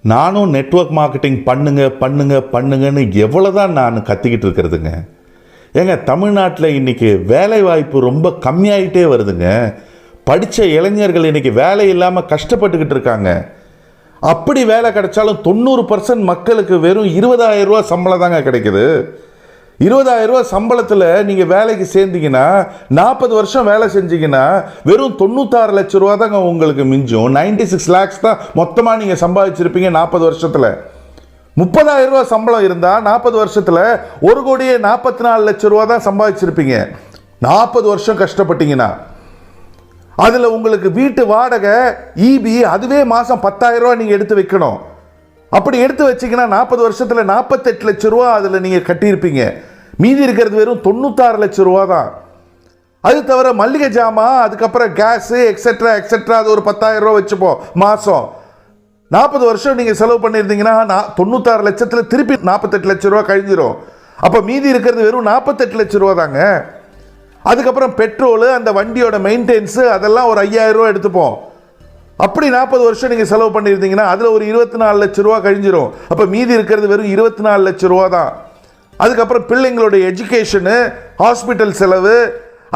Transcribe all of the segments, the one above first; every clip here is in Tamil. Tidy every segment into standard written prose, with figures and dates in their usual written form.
நானும் நெட்வொர்க் மார்க்கெட்டிங் பண்ணுங்கன்னு எவ்வளோதான் நான் கத்திக்கிட்டு இருக்கிறதுங்க. ஏங்க, தமிழ்நாட்டில் இன்றைக்கி வேலை வாய்ப்பு ரொம்ப கம்மியாயிட்டே வருதுங்க. படித்த இளைஞர்கள் இன்றைக்கி வேலை இல்லாமல் கஷ்டப்பட்டுக்கிட்டு இருக்காங்க. அப்படி வேலை கிடைச்சாலும் 90% மக்களுக்கு வெறும் 20,000 ரூபா சம்பளம் தாங்க கிடைக்குது. 20,000 ரூபா சம்பளத்தில் நீங்கள் வேலைக்கு சேர்ந்தீங்கன்னா 40 வருஷம் வேலை செஞ்சீங்கன்னா வெறும் 96 லட்ச ரூபா தாங்க உங்களுக்கு மிஞ்சும். 96 lakhs தான் மொத்தமாக நீங்கள் சம்பாதிச்சிருப்பீங்க 40 வருஷத்தில். 30,000 ரூபா சம்பளம் இருந்தால் 40 வருஷத்தில் 1,44 லட்ச ரூபா தான் சம்பாதிச்சிருப்பீங்க 40 வருஷம் கஷ்டப்பட்டீங்கன்னா. அதில் உங்களுக்கு வீட்டு வாடகை, ஈபி, அதுவே மாதம் 10,000 ரூபா நீங்கள் எடுத்து வைக்கணும். அப்படி எடுத்து வச்சிங்கன்னா 40 வருஷத்தில் 48 லட்ச ரூபா அதில் நீங்கள் கட்டியிருப்பீங்க. மீதி இருக்கிறது வெறும் 96 லட்ச ரூபா தான். அது தவிர மல்லிகை ஜாமான், அதுக்கப்புறம் கேஸு எக்ஸெட்ரா அது ஒரு 10,000 ரூபா வச்சுப்போம் மாதம். 40 வருஷம் நீங்கள் செலவு பண்ணியிருந்தீங்கன்னா 96 லட்சத்தில் திருப்பி 48 லட்ச ரூபா கழிஞ்சிரும். அப்போ மீதி இருக்கிறது வெறும் 48 லட்ச ரூபா தாங்க. அதுக்கப்புறம் பெட்ரோலு, அந்த வண்டியோட மெயின்டெனன்ஸு, அதெல்லாம் ஒரு 5,000 ரூபா எடுத்துப்போம். அப்படி 40 வருஷம் நீங்கள் செலவு பண்ணியிருந்தீங்கன்னா அதில் ஒரு 24 லட்ச ரூபா கழிஞ்சிரும். அப்போ மீதி இருக்கிறது வெறும் 24 லட்ச ரூபா தான். அதுக்கப்புறம் பிள்ளைங்களுடைய எஜுகேஷனு, ஹாஸ்பிட்டல் செலவு,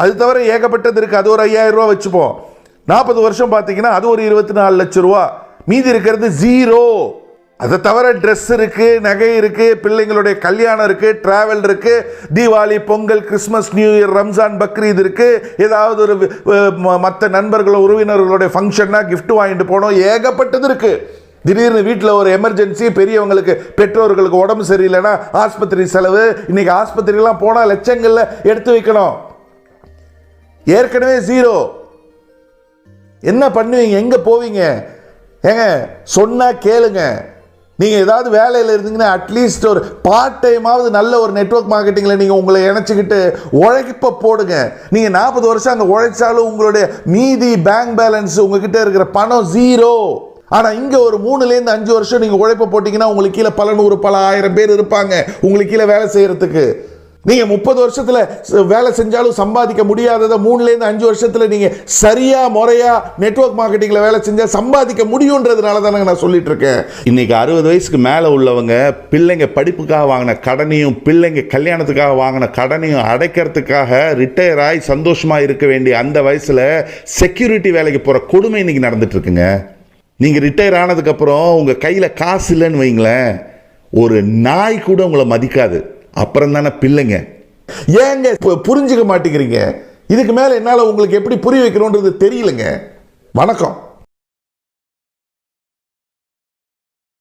அது தவிர ஏகப்பட்டது இருக்குது. அது ஒரு 5,000 ரூபா வச்சுப்போம். 40 வருஷம் பார்த்தீங்கன்னா அது ஒரு 24 லட்ச ரூபா. மீதி இருக்கிறது ஜீரோ. அதை தவிர ட்ரெஸ் இருக்குது, நகை இருக்குது, பிள்ளைங்களுடைய கல்யாணம் இருக்குது, ட்ராவல் இருக்குது, Deepavali, Pongal, Christmas, new year, Ramzan, Bakrid இருக்குது. ஏதாவது ஒரு மற்ற நண்பர்களோ உறவினர்களுடைய ஃபங்க்ஷன்னா கிஃப்ட் வாங்கிட்டு போனோம். ஏகப்பட்டது இருக்குது. திடீர்னு வீட்டில் ஒரு எமர்ஜென்சி, பெரியவங்களுக்கு பெற்றோர்களுக்கு உடம்பு சரியில்லைன்னா ஆஸ்பத்திரி செலவு. இன்னைக்கு ஆஸ்பத்திரிலாம் போனால் லட்சங்களில் எடுத்து வைக்கணும். ஏற்கனவே ஜீரோ. என்ன பண்ணுவீங்க? எங்கே போவீங்க? ஏங்க, சொன்னா கேளுங்க. நீங்கள் ஏதாவது வேலையில் இருந்தீங்கன்னா அட்லீஸ்ட் ஒரு பார்ட் டைமாவது நல்ல ஒரு நெட்வொர்க் மார்க்கெட்டிங்கில் நீங்கள் உங்களை இணைச்சிக்கிட்டு உழைப்ப போடுங்க. நீங்கள் 40 வருஷம் அங்கே உழைச்சாலும் உங்களுடைய மீதி பேங்க் பேலன்ஸ், உங்ககிட்ட இருக்கிற பணம் ஜீரோ. ஆனால் இங்கே ஒரு 3லேருந்து 5 வருஷம் நீங்கள் உழைப்ப போட்டிங்கன்னா உங்களுக்கு கீழே பல 100 பல 1000 பேர் இருப்பாங்க உங்களுக்கு கீழே வேலை செய்கிறதுக்கு. நீங்கள் 30 வருஷத்தில் வேலை செஞ்சாலும் சம்பாதிக்க முடியாததை 3லேருந்து 5 வருஷத்தில் நீங்கள் சரியாக முறையாக நெட்வொர்க் மார்க்கெட்டிங்கில் வேலை செஞ்சால் சம்பாதிக்க முடியுன்றதுனால தானே நான் சொல்லிட்டு இருக்கேன். இன்றைக்கி 60 வயசுக்கு மேலே உள்ளவங்க பிள்ளைங்க படிப்புக்காக வாங்கின கடனையும் பிள்ளைங்க கல்யாணத்துக்காக வாங்கின கடனையும் அடைக்கிறதுக்காக ரிட்டையர் ஆகி சந்தோஷமாக இருக்க வேண்டிய அந்த வயசில் செக்யூரிட்டி வேலைக்கு போகிற கொடுமை இன்றைக்கி நடந்துட்டு இருக்குங்க. நீங்கள் ரிட்டையர் ஆனதுக்கப்புறம் உங்கள் கையில் காசு இல்லைன்னு வைங்களேன், ஒரு நாய் கூட உங்களை மதிக்காது. அப்புறம் தானே பிள்ளைங்க. ஏங்க புரிஞ்சுக்க மாட்டேங்கிறீங்க? இதுக்கு மேலே என்னால் உங்களுக்கு எப்படி புரிய வைக்கணுன்றது தெரியலங்க. வணக்கம்.